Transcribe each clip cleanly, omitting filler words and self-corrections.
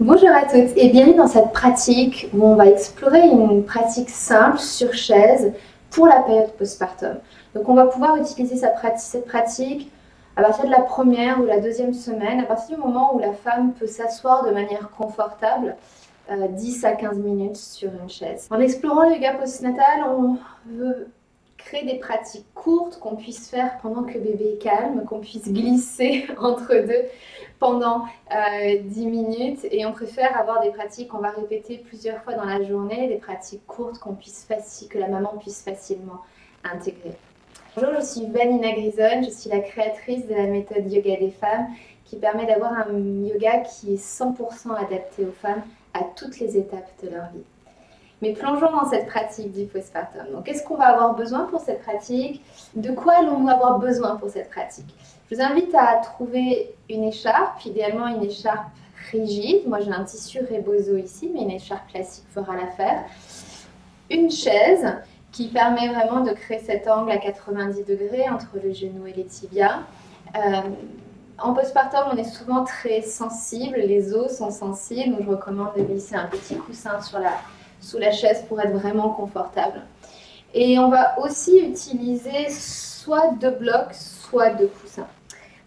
Bonjour à toutes et bienvenue dans cette pratique où on va explorer une pratique simple sur chaise pour la période postpartum. Donc on va pouvoir utiliser cette pratique à partir de la première ou la deuxième semaine, à partir du moment où la femme peut s'asseoir de manière confortable 10 à 15 minutes sur une chaise. En explorant le yoga postnatal, on veut créer des pratiques courtes qu'on puisse faire pendant que bébé est calme, qu'on puisse glisser entre deux pendant 10 minutes, et on préfère avoir des pratiques qu'on va répéter plusieurs fois dans la journée, des pratiques courtes que la maman puisse facilement intégrer. Bonjour, je suis Vanina Grison, je suis la créatrice de la méthode Yoga des femmes qui permet d'avoir un yoga qui est 100% adapté aux femmes à toutes les étapes de leur vie. Mais plongeons dans cette pratique du postpartum. Donc, qu'est-ce qu'on va avoir besoin pour cette pratique? De quoi allons-nous avoir besoin pour cette pratique? Je vous invite à trouver une écharpe, idéalement une écharpe rigide. Moi, j'ai un tissu Rebozo ici, mais une écharpe classique fera l'affaire. Une chaise qui permet vraiment de créer cet angle à 90 degrés entre le genou et les tibias. En postpartum, on est souvent très sensible, les os sont sensibles, donc je recommande de glisser un petit coussin sous la chaise pour être vraiment confortable. Et on va aussi utiliser soit deux blocs, soit deux coussins.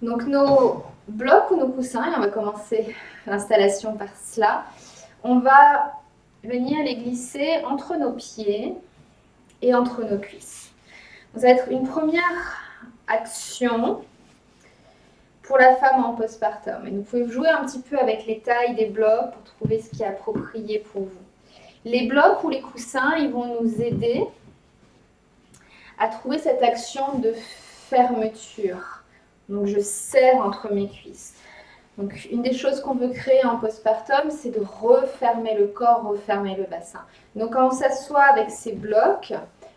Donc nos blocs ou nos coussins, et on va commencer l'installation par cela, on va venir les glisser entre nos pieds et entre nos cuisses. Donc, ça va être une première action pour la femme en postpartum. Et vous pouvez jouer un petit peu avec les tailles des blocs pour trouver ce qui est approprié pour vous. Les blocs ou les coussins, ils vont nous aider à trouver cette action de fermeture. Donc je serre entre mes cuisses. Donc une des choses qu'on veut créer en postpartum, c'est de refermer le corps, refermer le bassin. Donc quand on s'assoit avec ces blocs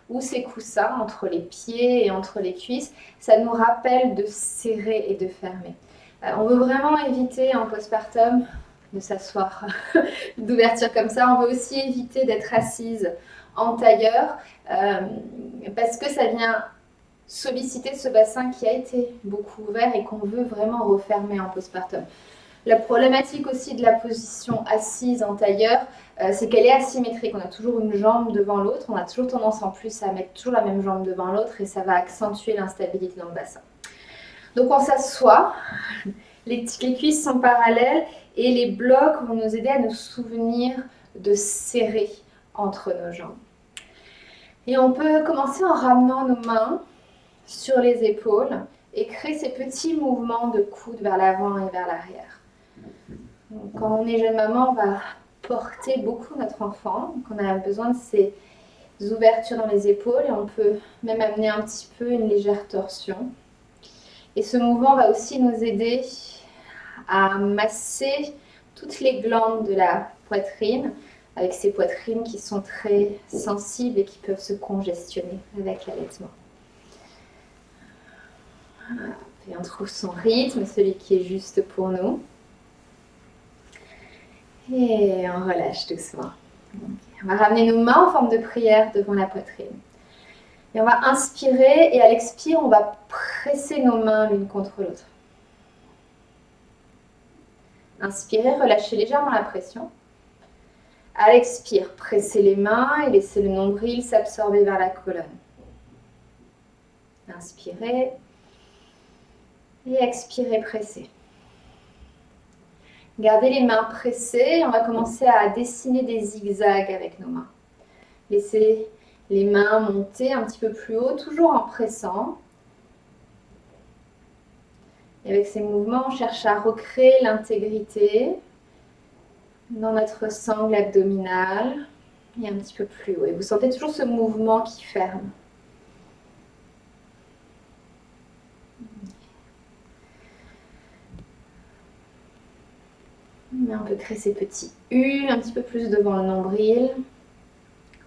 ou ces coussins entre les pieds et entre les cuisses, ça nous rappelle de serrer et de fermer. On veut vraiment éviter en postpartum de s'asseoir d'ouverture comme ça. On veut aussi éviter d'être assise en tailleur parce que ça vient solliciter ce bassin qui a été beaucoup ouvert et qu'on veut vraiment refermer en postpartum. La problématique aussi de la position assise en tailleur, c'est qu'elle est asymétrique. On a toujours une jambe devant l'autre, on a toujours tendance en plus à mettre toujours la même jambe devant l'autre et ça va accentuer l'instabilité dans le bassin. Donc on s'assoit, les cuisses sont parallèles et les blocs vont nous aider à nous souvenir de serrer entre nos jambes. Et on peut commencer en ramenant nos mains sur les épaules et créer ces petits mouvements de coude vers l'avant et vers l'arrière. Quand on est jeune maman, on va porter beaucoup notre enfant. Donc on a besoin de ces ouvertures dans les épaules et on peut même amener un petit peu une légère torsion. Et ce mouvement va aussi nous aider à masser toutes les glandes de la poitrine, avec ces poitrines qui sont très sensibles et qui peuvent se congestionner avec l'allaitement. Et on trouve son rythme, celui qui est juste pour nous. Et on relâche doucement. On va ramener nos mains en forme de prière devant la poitrine. Et on va inspirer et à l'expire, on va presser nos mains l'une contre l'autre. Inspirez, relâchez légèrement la pression. À l'expire, pressez les mains et laissez le nombril s'absorber vers la colonne. Inspirez. Et expirez, pressez. Gardez les mains pressées. On va commencer à dessiner des zigzags avec nos mains. Laissez les mains monter un petit peu plus haut, toujours en pressant. Et avec ces mouvements, on cherche à recréer l'intégrité dans notre sangle abdominale et un petit peu plus haut. Et vous sentez toujours ce mouvement qui ferme. Mais on peut créer ces petits U, un petit peu plus devant le nombril.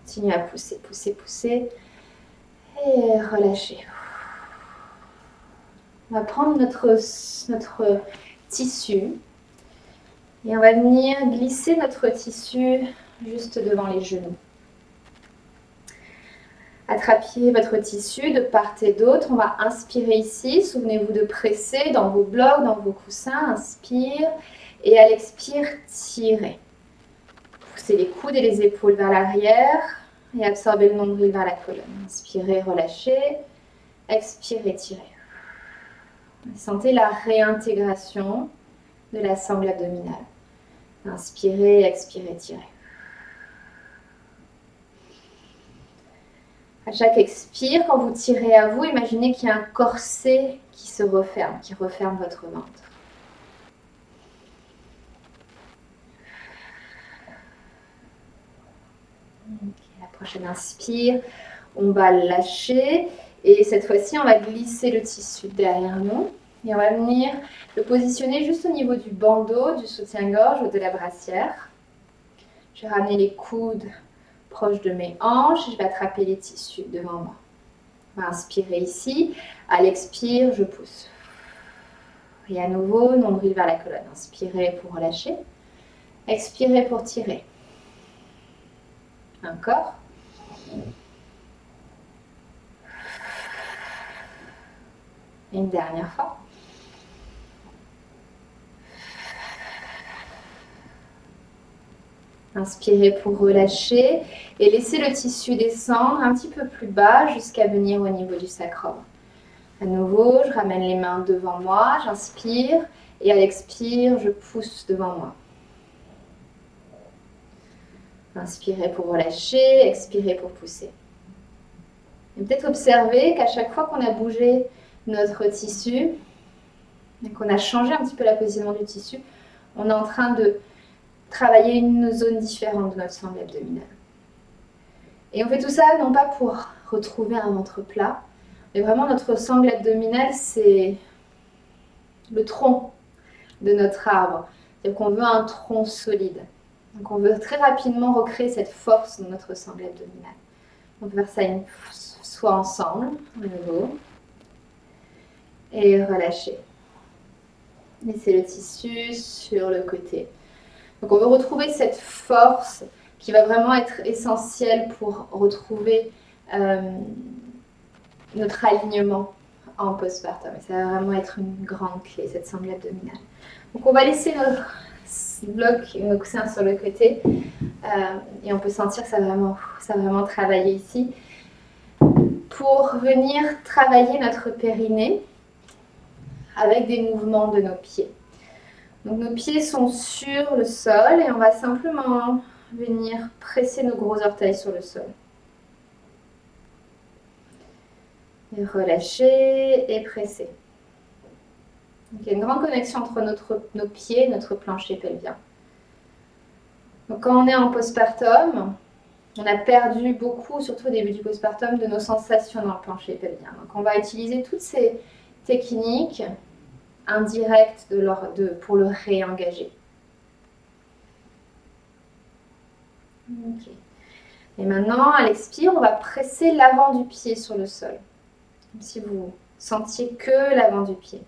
Continuez à pousser, pousser, pousser. Et relâchez. On va prendre notre tissu. Et on va venir glisser notre tissu juste devant les genoux. Attrapez votre tissu de part et d'autre. On va inspirer ici. Souvenez-vous de presser dans vos blocs, dans vos coussins. Inspire. Et à l'expire, tirez. Poussez les coudes et les épaules vers l'arrière et absorbez le nombril vers la colonne. Inspirez, relâchez. Expirez, tirez. Sentez la réintégration de la sangle abdominale. Inspirez, expirez, tirez. À chaque expire, quand vous tirez à vous, imaginez qu'il y a un corset qui se referme, qui referme votre ventre. Okay, la prochaine inspire, on va lâcher et cette fois-ci, on va glisser le tissu derrière nous et on va venir le positionner juste au niveau du bandeau, du soutien-gorge ou de la brassière. Je vais ramener les coudes proche de mes hanches, je vais attraper les tissus devant moi. On va inspirer ici, à l'expire, je pousse. Et à nouveau, nombril vers la colonne. Inspirez pour relâcher, expirez pour tirer. Encore. Et une dernière fois. Inspirez pour relâcher et laissez le tissu descendre un petit peu plus bas jusqu'à venir au niveau du sacrum. À nouveau, je ramène les mains devant moi, j'inspire et à l'expire, je pousse devant moi. Inspirez pour relâcher, expirez pour pousser. Et peut-être observer qu'à chaque fois qu'on a bougé notre tissu et qu'on a changé un petit peu la position du tissu, on est en train de travailler une zone différente de notre sangle abdominale. Et on fait tout ça non pas pour retrouver un ventre plat, mais vraiment notre sangle abdominale, c'est le tronc de notre arbre. C'est-à-dire qu'on veut un tronc solide. Donc on veut très rapidement recréer cette force dans notre sangle abdominale. On peut faire ça une fois ensemble, à nouveau. Et relâcher. Laissez le tissu sur le côté. Donc on veut retrouver cette force qui va vraiment être essentielle pour retrouver notre alignement en postpartum. Et ça va vraiment être une grande clé, cette sangle abdominale. Donc on va laisser nos blocs, nos coussins sur le côté et on peut sentir que ça a vraiment travaillé ici. Pour venir travailler notre périnée avec des mouvements de nos pieds. Donc nos pieds sont sur le sol et on va simplement venir presser nos gros orteils sur le sol. Et relâcher et presser. Donc, il y a une grande connexion entre nos pieds et notre plancher pelvien. Donc quand on est en postpartum, on a perdu beaucoup, surtout au début du postpartum, de nos sensations dans le plancher pelvien. Donc on va utiliser toutes ces techniques indirect pour le réengager. Okay. Et maintenant, à l'expire, on va presser l'avant du pied sur le sol. Comme si vous sentiez que l'avant du pied.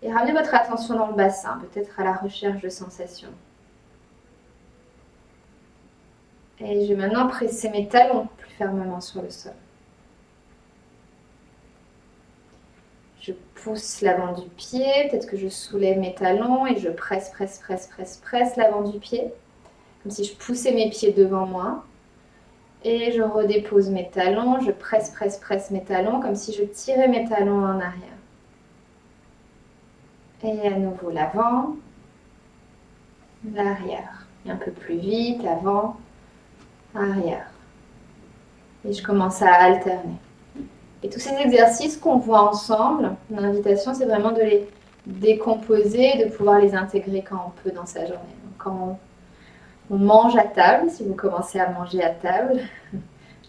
Et ramenez votre attention dans le bassin, peut-être à la recherche de sensations. Et je vais maintenant presser mes talons plus fermement sur le sol. Je pousse l'avant du pied, peut-être que je soulève mes talons et je presse l'avant du pied, comme si je poussais mes pieds devant moi. Et je redépose mes talons, je presse mes talons, comme si je tirais mes talons en arrière. Et à nouveau l'avant, l'arrière. Et un peu plus vite, avant, arrière. Et je commence à alterner. Et tous ces exercices qu'on voit ensemble, l'invitation c'est vraiment de les décomposer, de pouvoir les intégrer quand on peut dans sa journée. Donc, quand on mange à table, si vous commencez à manger à table,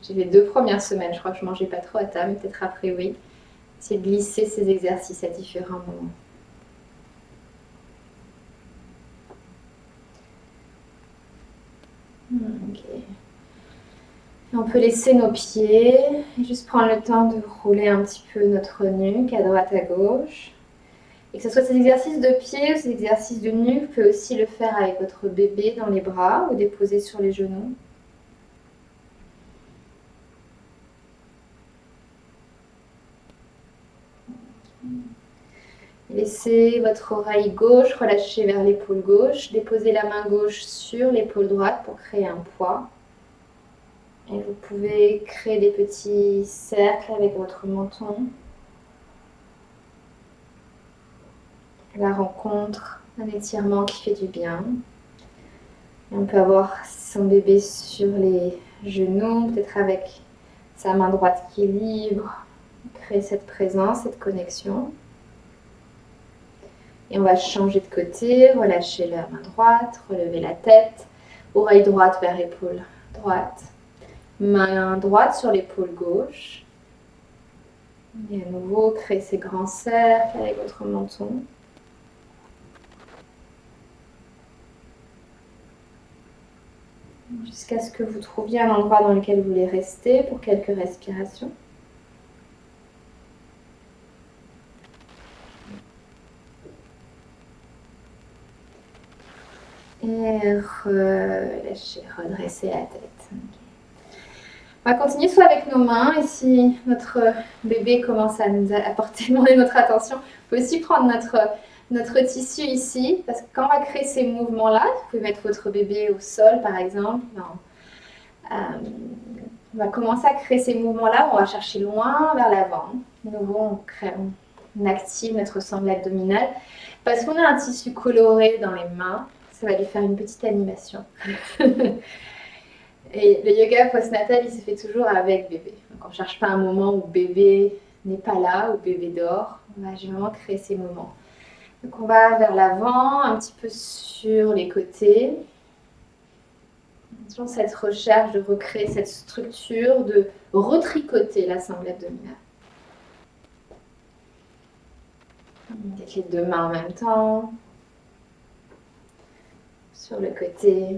j'ai les 2 premières semaines, je crois que je ne mangeais pas trop à table, mais peut-être après oui, c'est de glisser ces exercices à différents moments. Okay. On peut laisser nos pieds et juste prendre le temps de rouler un petit peu notre nuque à droite à gauche. Et que ce soit ces exercices de pieds ou ces exercices de nuque, vous pouvez aussi le faire avec votre bébé dans les bras ou déposer sur les genoux. Laissez votre oreille gauche relâcher vers l'épaule gauche. Déposez la main gauche sur l'épaule droite pour créer un poids. Et vous pouvez créer des petits cercles avec votre menton. La rencontre, un étirement qui fait du bien. Et on peut avoir son bébé sur les genoux, peut-être avec sa main droite qui est libre. Créer cette présence, cette connexion. Et on va changer de côté, relâcher la main droite, relever la tête, oreille droite vers épaule droite. Main droite sur l'épaule gauche. Et à nouveau, créez ces grands cercles avec votre menton. Jusqu'à ce que vous trouviez un endroit dans lequel vous voulez rester pour quelques respirations. Et relâchez, redressez la tête. On va continuer soit avec nos mains, et si notre bébé commence à nous apporter notre attention, on peut aussi prendre notre tissu ici, parce que quand on va créer ces mouvements-là, vous pouvez mettre votre bébé au sol par exemple, on va commencer à créer ces mouvements-là, on va chercher loin vers l'avant. De nouveau, on active notre sangle abdominale, parce qu'on a un tissu coloré dans les mains, ça va lui faire une petite animation. Et le yoga postnatal, il se fait toujours avec bébé. Donc on ne cherche pas un moment où bébé n'est pas là, où bébé dort. On va vraiment créer ces moments. Donc on va vers l'avant, un petit peu sur les côtés. Toujours cette recherche de recréer cette structure, de retricoter la sangle abdominale. Avec les deux mains en même temps. Sur le côté.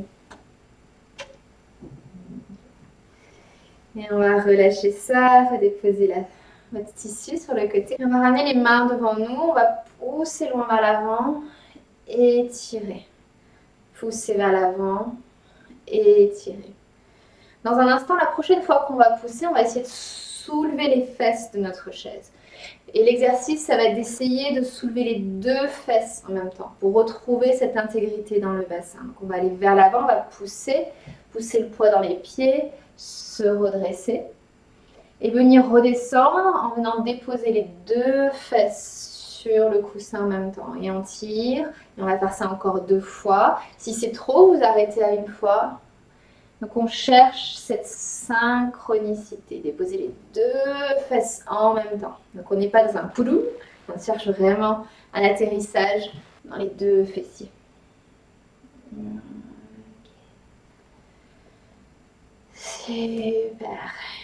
Et on va relâcher ça, redéposer votre tissu sur le côté. On va ramener les mains devant nous, on va pousser loin vers l'avant, étirer. Pousser vers l'avant, étirer. Dans un instant, la prochaine fois qu'on va pousser, on va essayer de soulever les fesses de notre chaise. Et l'exercice, ça va être d'essayer de soulever les deux fesses en même temps pour retrouver cette intégrité dans le bassin. Donc on va aller vers l'avant, on va pousser le poids dans les pieds, se redresser et venir redescendre en venant déposer les deux fesses sur le coussin en même temps. Et on tire, et on va faire ça encore 2 fois. Si c'est trop, vous arrêtez à 1 fois. Donc on cherche cette synchronicité, déposer les deux fesses en même temps. Donc on n'est pas dans un poulou, on cherche vraiment un atterrissage dans les deux fessiers. Super.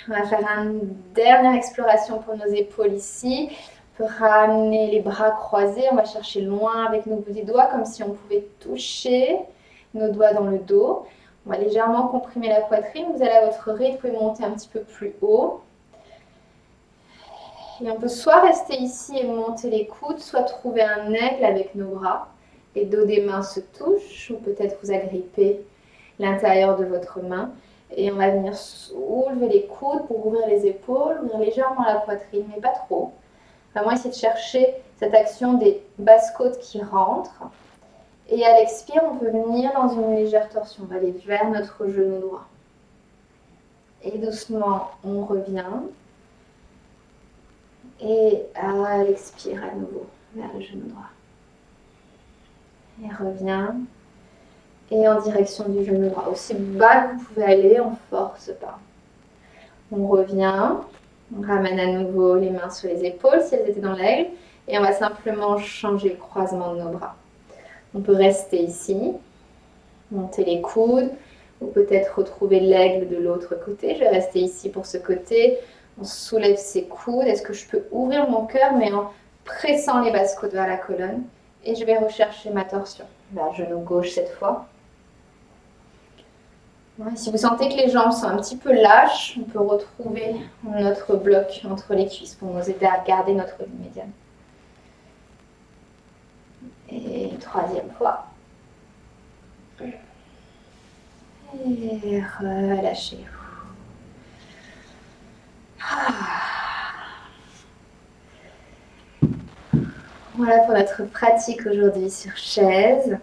On va faire une dernière exploration pour nos épaules ici. On peut ramener les bras croisés, on va chercher loin avec nos bouts des doigts comme si on pouvait toucher nos doigts dans le dos. On va légèrement comprimer la poitrine, vous allez à votre rythme, vous pouvez monter un petit peu plus haut. Et on peut soit rester ici et monter les coudes, soit trouver un aigle avec nos bras. Les dos des mains se touchent, ou peut-être vous agrippez l'intérieur de votre main. Et on va venir soulever les coudes pour ouvrir les épaules, ouvrir légèrement la poitrine, mais pas trop. Vraiment essayer de chercher cette action des basses côtes qui rentrent. Et à l'expire, on peut venir dans une légère torsion. On va aller vers notre genou droit. Et doucement, on revient. Et à l'expire à nouveau, vers le genou droit. Et revient. Et en direction du genou droit. Aussi bas que vous pouvez aller, on ne force pas. On revient. On ramène à nouveau les mains sur les épaules si elles étaient dans l'aigle. Et on va simplement changer le croisement de nos bras. On peut rester ici, monter les coudes, ou peut-être retrouver l'aigle de l'autre côté. Je vais rester ici pour ce côté. On soulève ses coudes. Est-ce que je peux ouvrir mon cœur, mais en pressant les basses côtes vers la colonne. Et je vais rechercher ma torsion. Vers genou gauche cette fois. Ouais, si vous sentez que les jambes sont un petit peu lâches, on peut retrouver notre bloc entre les cuisses pour nous aider à garder notre ligne médiane. Et 3e fois. Et relâchez. Voilà pour notre pratique aujourd'hui sur chaise.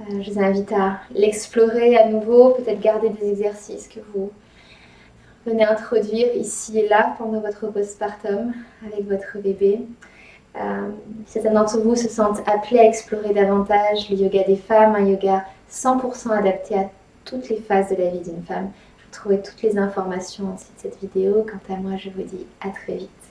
Je vous invite à l'explorer à nouveau, peut-être garder des exercices que vous venez introduire ici et là pendant votre postpartum avec votre bébé. Certains d'entre vous se sentent appelés à explorer davantage le yoga des femmes, un yoga 100% adapté à toutes les phases de la vie d'une femme. Vous trouvez toutes les informations en dessous de cette vidéo. Quant à moi, je vous dis à très vite.